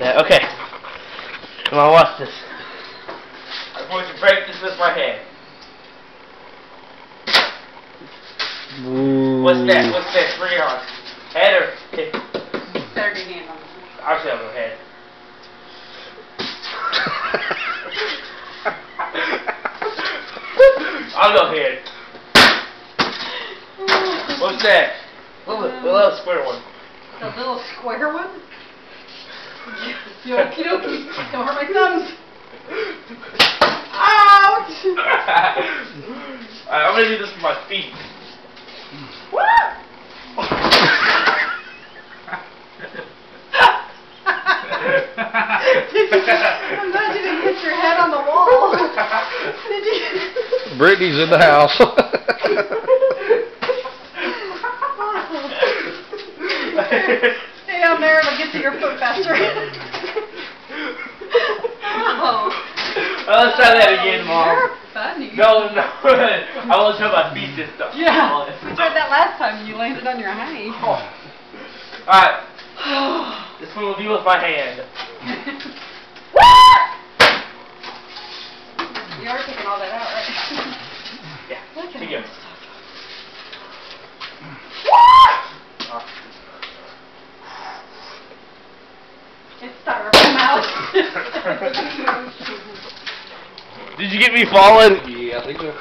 that. Okay. Come on, watch this. I'm going to break this with my hand. Ooh. What's that? What's that? Bring it on. Head or hip? Better get hand on this. Actually, I'll go head. I'll go head. What's that? The little square one. The little square one? Okie dokie. Don't hurt my thumbs. Ouch! I'm gonna do this with my feet. I'm glad you didn't hit your head on the wall. Did you? Brittany's in the house. Stay down there, it'll get to your foot faster. Oh. Well, let's try that again, Mom. You're funny. No. I want to show my feet this stuff. Yeah. We tried that last time and you landed on your hiney. Alright. This one will be with my hand. You are taking all that out, right? Yeah. Look at Together. this stuff. It's styrofoam out. Did you get me falling? Yeah, I think so.